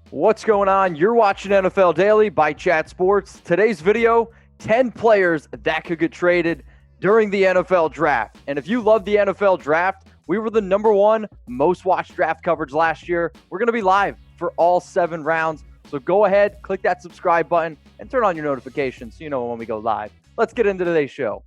What's going on? You're watching NFL Daily by Chat Sports. Today's video, 10 players that could get traded during the NFL draft. And if you love the NFL draft, we were the #1 most watched draft coverage last year. We're going to be live for all 7 rounds. So go ahead, click that subscribe button, and turn on your notifications so you know when we go live. Let's get into today's show.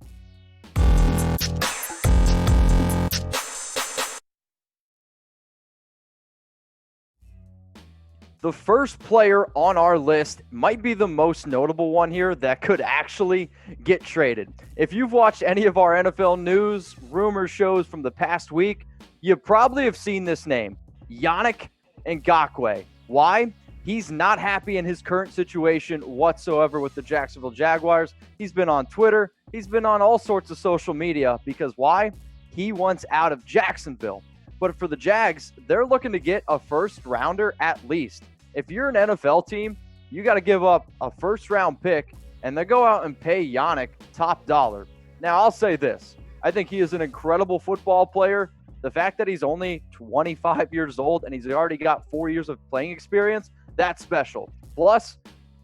The first player on our list might be the most notable one here that could actually get traded. If you've watched any of our NFL news, rumor shows from the past week, you probably have seen this name, Yannick Ngakoue. Why? He's not happy in his current situation whatsoever with the Jacksonville Jaguars. He's been on Twitter. He's been on all sorts of social media because why? He wants out of Jacksonville. But for the Jags, they're looking to get a first rounder at least. If you're an NFL team, you got to give up a first round pick and then go out and pay Yannick top dollar. Now, I'll say this. I think he is an incredible football player. The fact that he's only 25 years old and he's already got 4 years of playing experience, that's special. Plus,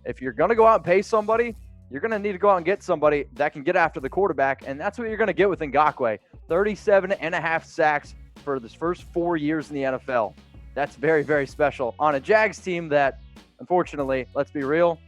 if you're going to go out and pay somebody, you're going to need to go out and get somebody that can get after the quarterback, and that's what you're going to get with Ngakoue. 37.5 sacks for his first 4 years in the NFL. That's very, very special on a Jags team that, unfortunately, let's be real,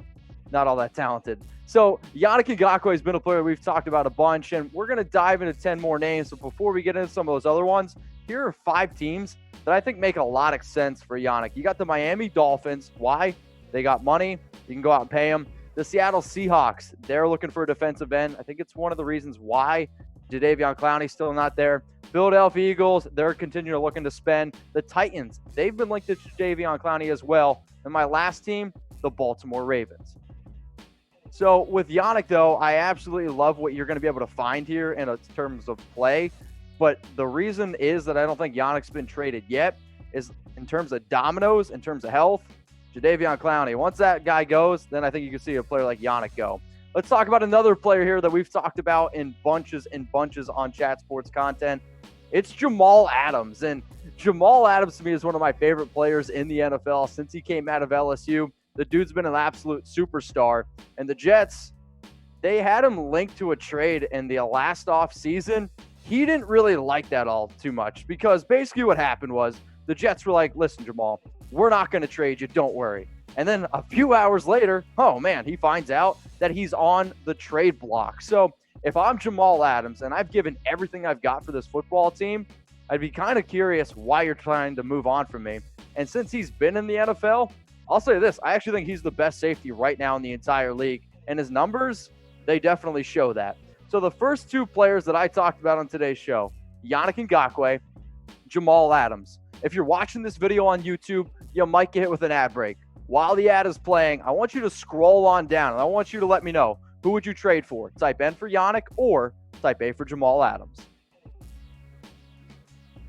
not all that talented. So Yannick Ngakoue has been a player we've talked about a bunch, and we're going to dive into 10 more names. So before we get into some of those other ones, here are 5 teams that I think make a lot of sense for Yannick. You got the Miami Dolphins. Why? They got money. You can go out and pay them. The Seattle Seahawks, they're looking for a defensive end. I think it's one of the reasons why Jadeveon Clowney's still not there. Philadelphia Eagles, they're continuing looking to spend. The Titans, they've been linked to Jadeveon Clowney as well. And my last team, the Baltimore Ravens. So with Yannick, though, I absolutely love what you're going to be able to find here in terms of play. But the reason is that I don't think Yannick's been traded yet is in terms of dominoes, in terms of health, Jadeveon Clowney. Once that guy goes, then I think you can see a player like Yannick go. Let's talk about another player here that we've talked about in bunches and bunches on Chat Sports content. It's Jamal Adams. And Jamal Adams, to me, is one of my favorite players in the NFL since he came out of LSU. The dude's been an absolute superstar. And the Jets, they had him linked to a trade in the last offseason. He didn't really like that all too much because basically what happened was the Jets were like, listen, Jamal, we're not going to trade you. Don't worry. And then a few hours later, oh, man, he finds out that he's on the trade block. So if I'm Jamal Adams and I've given everything I've got for this football team, I'd be kind of curious why you're trying to move on from me. And since he's been in the NFL, I'll say this. I actually think he's the best safety right now in the entire league. And his numbers, they definitely show that. So the first 2 players that I talked about on today's show, Yannick Ngakoue, Jamal Adams. If you're watching this video on YouTube, you might get hit with an ad break. While the ad is playing, I want you to scroll on down, and I want you to let me know, who would you trade for? Type N for Yannick or type A for Jamal Adams.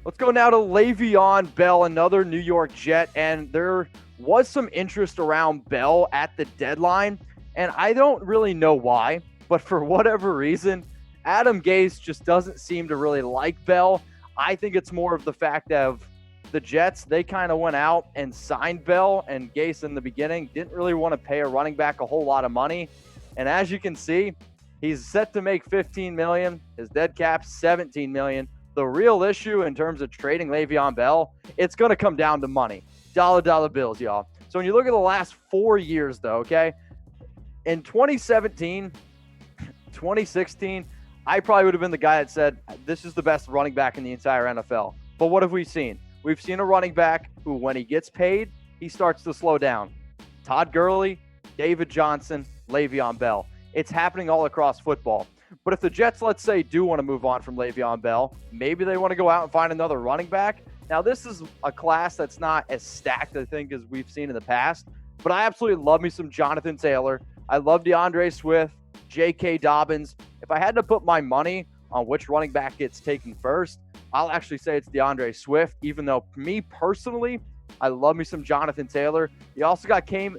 Let's go now to LeVeon Bell, another New York Jet, and there was some interest around Bell at the deadline, and I don't really know why, but for whatever reason, Adam Gase just doesn't seem to really like Bell. I think it's more of the fact of the Jets, they kind of went out and signed Bell, and Gase in the beginning didn't really want to pay a running back a whole lot of money. And as you can see, he's set to make $15 million. His dead cap's $17 million. The real issue in terms of trading Le'Veon Bell, it's going to come down to money. Dollar bills, y'all. So when you look at the last 4 years, though, okay, in 2017, 2016, I probably would have been the guy that said, this is the best running back in the entire NFL. But what have we seen? We've seen a running back who, when he gets paid, he starts to slow down. Todd Gurley, David Johnson, Le'Veon Bell. It's happening all across football. But if the Jets, let's say, do want to move on from Le'Veon Bell, maybe they want to go out and find another running back. Now, this is a class that's not as stacked, I think, as we've seen in the past. But I absolutely love me some Jonathan Taylor. I love DeAndre Swift, J.K. Dobbins. If I had to put my money on which running back gets taken first, I'll actually say it's DeAndre Swift, even though me personally, I love me some Jonathan Taylor. You also got Cam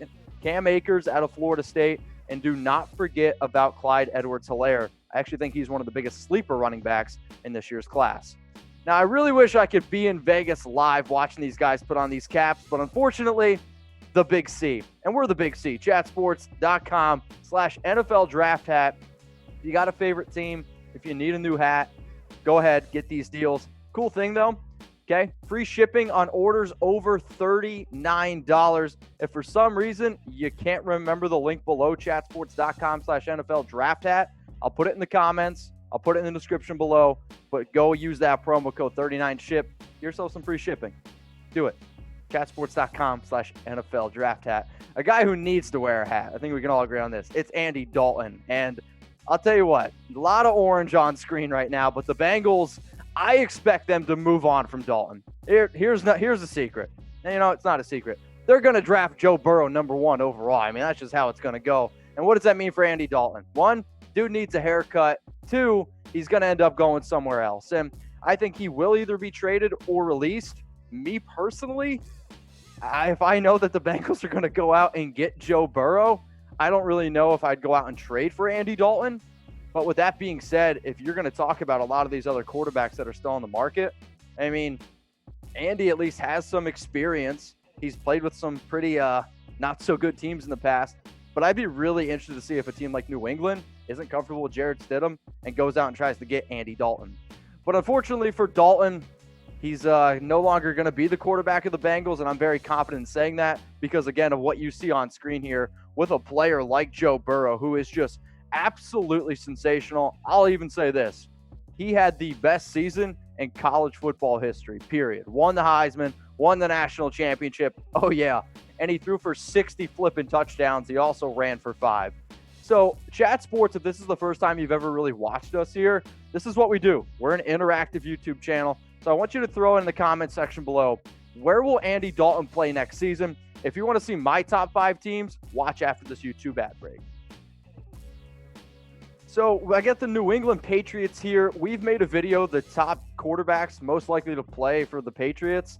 Akers out of Florida State, and do not forget about Clyde Edwards-Helaire. I actually think he's one of the biggest sleeper running backs in this year's class. Now, I really wish I could be in Vegas live watching these guys put on these caps, but unfortunately, the Big C. And we're the Big C, chatsports.com/NFL draft hat. If you got a favorite team, if you need a new hat, go ahead, get these deals. Cool thing though, okay, free shipping on orders over $39. If for some reason you can't remember the link below, chatsports.com/NFL draft hat, I'll put it in the comments. I'll put it in the description below, but go use that promo code 39SHIP. Get yourself some free shipping. Do it. Chatsports.com/NFL draft hat. A guy who needs to wear a hat. I think we can all agree on this. It's Andy Dalton. And I'll tell you what, a lot of orange on screen right now, but the Bengals, I expect them to move on from Dalton. Here's a secret. And, it's not a secret. They're going to draft Joe Burrow #1 overall. I mean, that's just how it's going to go. And what does that mean for Andy Dalton? 1, dude needs a haircut. 2, he's going to end up going somewhere else. And I think he will either be traded or released. Me personally, if I know that the Bengals are going to go out and get Joe Burrow, I don't really know if I'd go out and trade for Andy Dalton. But with that being said, if you're going to talk about a lot of these other quarterbacks that are still on the market, I mean, Andy at least has some experience. He's played with some pretty not so good teams in the past. But I'd be really interested to see if a team like New England isn't comfortable with Jarrett Stidham and goes out and tries to get Andy Dalton. But unfortunately for Dalton, he's no longer going to be the quarterback of the Bengals, and I'm very confident in saying that because, again, of what you see on screen here with a player like Joe Burrow, who is just absolutely sensational. I'll even say this. He had the best season in college football history, period. Won the Heisman, won the national championship. Oh, yeah. And he threw for 60 flipping touchdowns. He also ran for 5. So, Chat Sports, if this is the first time you've ever really watched us here, this is what we do. We're an interactive YouTube channel. So I want you to throw in the comment section below, where will Andy Dalton play next season? If you want to see my top 5 teams, watch after this YouTube ad break. So I got the New England Patriots here. We've made a video, the top quarterbacks most likely to play for the Patriots.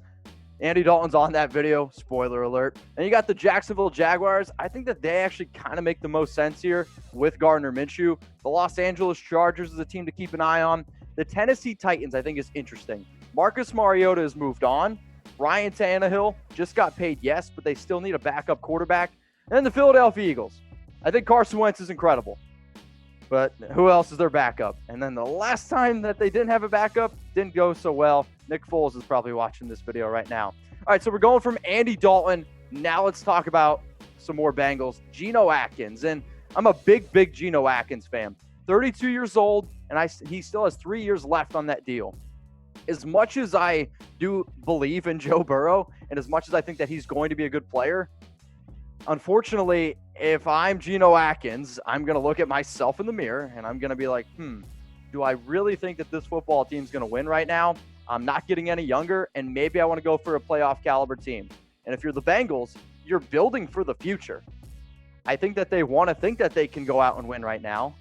Andy Dalton's on that video, spoiler alert. And you got the Jacksonville Jaguars. I think that they actually kind of make the most sense here with Gardner Minshew. The Los Angeles Chargers is a team to keep an eye on. The Tennessee Titans, I think, is interesting. Marcus Mariota has moved on. Ryan Tannehill just got paid, yes, but they still need a backup quarterback. And then the Philadelphia Eagles. I think Carson Wentz is incredible. But who else is their backup? And then the last time that they didn't have a backup, didn't go so well. Nick Foles is probably watching this video right now. All right, so we're going from Andy Dalton. Now let's talk about some more Bengals. Geno Atkins. And I'm a big Geno Atkins fan. 32 years old, and he still has 3 years left on that deal. As much as I do believe in Joe Burrow, and as much as I think that he's going to be a good player, unfortunately, if I'm Geno Atkins, I'm going to look at myself in the mirror, and I'm going to be like, do I really think that this football team's going to win right now? I'm not getting any younger, and maybe I want to go for a playoff caliber team. And if you're the Bengals, you're building for the future. I think that they want to think that they can go out and win right now.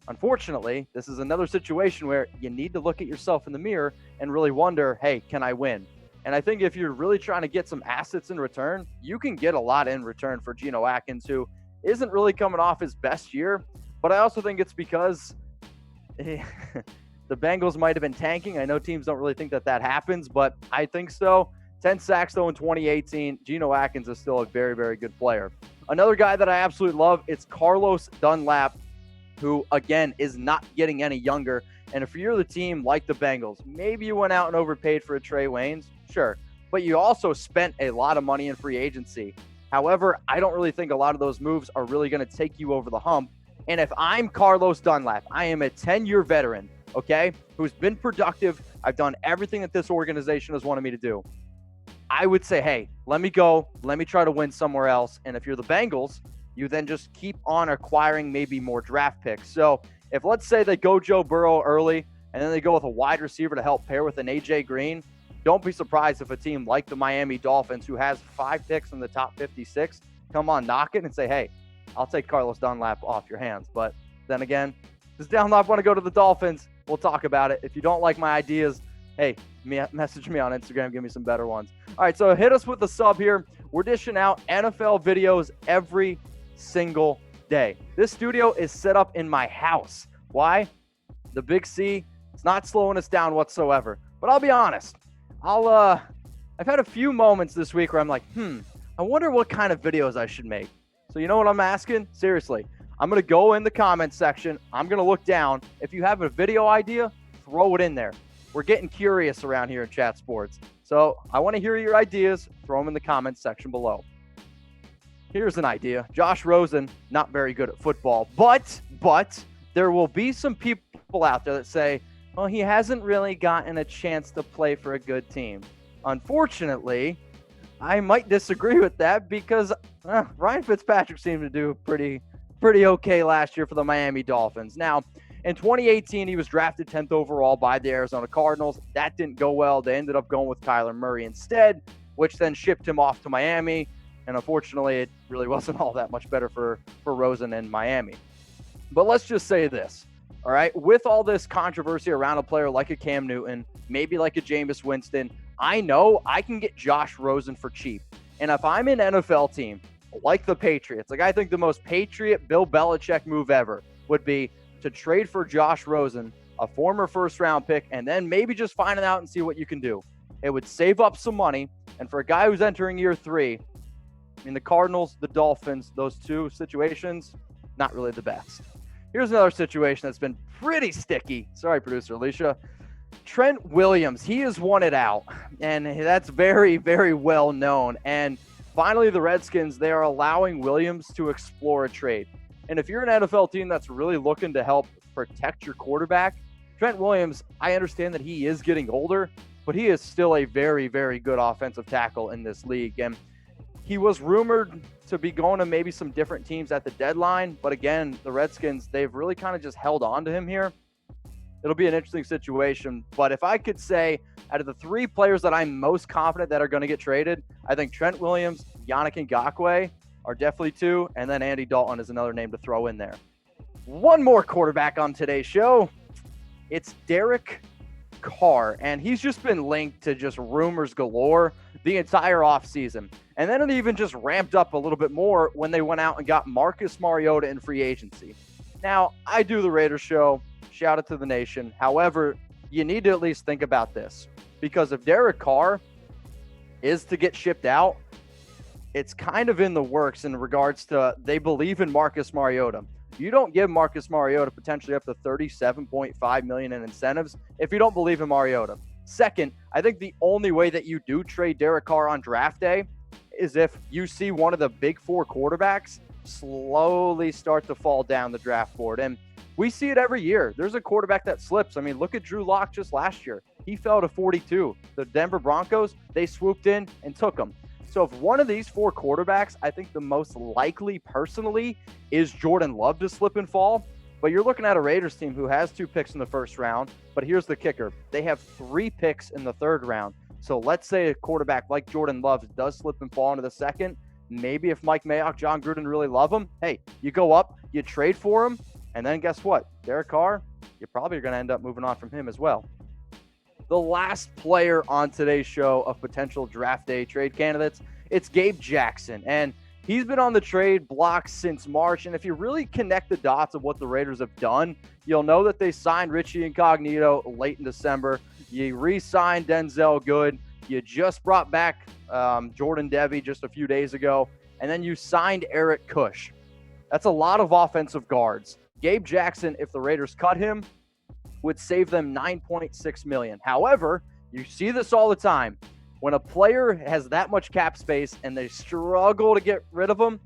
Unfortunately, this is another situation where you need to look at yourself in the mirror and really wonder, hey, can I win? And I think if you're really trying to get some assets in return, you can get a lot in return for Geno Atkins, who isn't really coming off his best year. But I also think it's because the Bengals might have been tanking. I know teams don't really think that happens, but I think so. 10 sacks, though, in 2018. Geno Atkins is still a very good player. Another guy that I absolutely love, it's Carlos Dunlap, who, again, is not getting any younger. And if you're the team like the Bengals, maybe you went out and overpaid for a Trey Waynes, sure. But you also spent a lot of money in free agency. However, I don't really think a lot of those moves are really going to take you over the hump. And if I'm Carlos Dunlap, I am a 10-year veteran, okay, who's been productive. I've done everything that this organization has wanted me to do. I would say, hey, let me go. Let me try to win somewhere else. And if you're the Bengals, you then just keep on acquiring maybe more draft picks. So if, let's say, they go Joe Burrow early and then they go with a wide receiver to help pair with an A.J. Green, don't be surprised if a team like the Miami Dolphins, who has 5 picks in the top 56, come on, knock it and say, hey, I'll take Carlos Dunlap off your hands. But then again, does Dunlap want to go to the Dolphins? We'll talk about it. If you don't like my ideas, hey, message me on Instagram. Give me some better ones. All right, so hit us with the sub here. We're dishing out NFL videos every single day. This studio is set up in my house. Why? The Big C, it's not slowing us down whatsoever. But I'll be honest. I've had a few moments this week where I'm like, I wonder what kind of videos I should make. So you know what I'm asking? Seriously, I'm going to go in the comments section. I'm going to look down. If you have a video idea, throw it in there. We're getting curious around here in Chat Sports. So I want to hear your ideas. Throw them in the comments section below. Here's an idea. Josh Rosen, not very good at football, but there will be some people out there that say, well, he hasn't really gotten a chance to play for a good team. Unfortunately, I might disagree with that because Ryan Fitzpatrick seemed to do pretty okay last year for the Miami Dolphins. Now, in 2018, he was drafted 10th overall by the Arizona Cardinals. That didn't go well. They ended up going with Kyler Murray instead, which then shipped him off to Miami. And unfortunately, it really wasn't all that much better for Rosen in Miami. But let's just say this, all right? With all this controversy around a player like a Cam Newton, maybe like a Jameis Winston, I know I can get Josh Rosen for cheap. And if I'm an NFL team like the Patriots, like I think the most Patriot Bill Belichick move ever would be to trade for Josh Rosen, a former first-round pick, and then maybe just find it out and see what you can do. It would save up some money. And for a guy who's entering year 3, I mean, the Cardinals, the Dolphins, those two situations, not really the best. Here's another situation that's been pretty sticky. Sorry, producer Alicia. Trent Williams, he has won it out, and that's very, very well known. And finally, the Redskins, they are allowing Williams to explore a trade. And if you're an NFL team that's really looking to help protect your quarterback, Trent Williams, I understand that he is getting older, but he is still a very, very good offensive tackle in this league. And he was rumored to be going to maybe some different teams at the deadline. But again, the Redskins, they've really kind of just held on to him here. It'll be an interesting situation. But if I could say, out of the 3 players that I'm most confident that are going to get traded, I think Trent Williams, Yannick Ngakoue are definitely 2. And then Andy Dalton is another name to throw in there. One more quarterback on today's show. It's Derek Carr. And he's just been linked to just rumors galore the entire offseason. And then it even just ramped up a little bit more when they went out and got Marcus Mariota in free agency. Now, I do the Raiders show. Shout out to the nation. However, you need to at least think about this. Because if Derek Carr is to get shipped out, it's kind of in the works in regards to they believe in Marcus Mariota. You don't give Marcus Mariota potentially up to $37.5 million in incentives if you don't believe in Mariota. Second, I think the only way that you do trade Derek Carr on draft day is if you see one of the big 4 quarterbacks slowly start to fall down the draft board. And we see it every year. There's a quarterback that slips. I mean, look at Drew Lock just last year. He fell to 42. The Denver Broncos, they swooped in and took him. So if one of these 4 quarterbacks, I think the most likely personally is Jordan Love to slip and fall. But you're looking at a Raiders team who has 2 picks in the first round. But here's the kicker. They have 3 picks in the third round. So let's say a quarterback like Jordan Love does slip and fall into the second. Maybe if Mike Mayock, John Gruden really love him, hey, you go up, you trade for him, and then guess what? Derek Carr, you're probably going to end up moving on from him as well. The last player on today's show of potential draft day trade candidates, it's Gabe Jackson. And he's been on the trade block since March. And if you really connect the dots of what the Raiders have done, you'll know that they signed Richie Incognito late in December. You re-signed Denzel Good. You just brought back Jordan Devey just a few days ago. And then you signed Eric Kush. That's a lot of offensive guards. Gabe Jackson, if the Raiders cut him, would save them $9.6 million. However, you see this all the time. When a player has that much cap space and they struggle to get rid of him,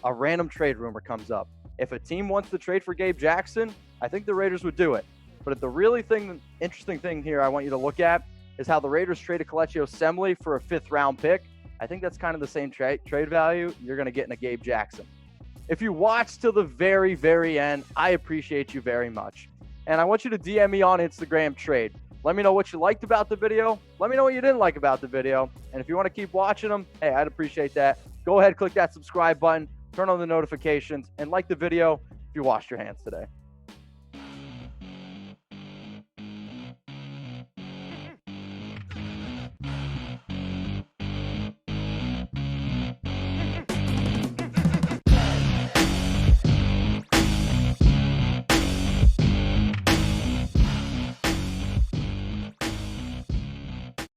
a random trade rumor comes up. If a team wants to trade for Gabe Jackson, I think the Raiders would do it. But the interesting thing here I want you to look at is how the Raiders traded Kelechi Osemele for a 5th-round pick. I think that's kind of the same trade value you're going to get in a Gabe Jackson. If you watch till the very, very end, I appreciate you very much. And I want you to DM me on Instagram trade. Let me know what you liked about the video. Let me know what you didn't like about the video. And if you want to keep watching them, hey, I'd appreciate that. Go ahead, click that subscribe button, turn on the notifications, and like the video if you washed your hands today.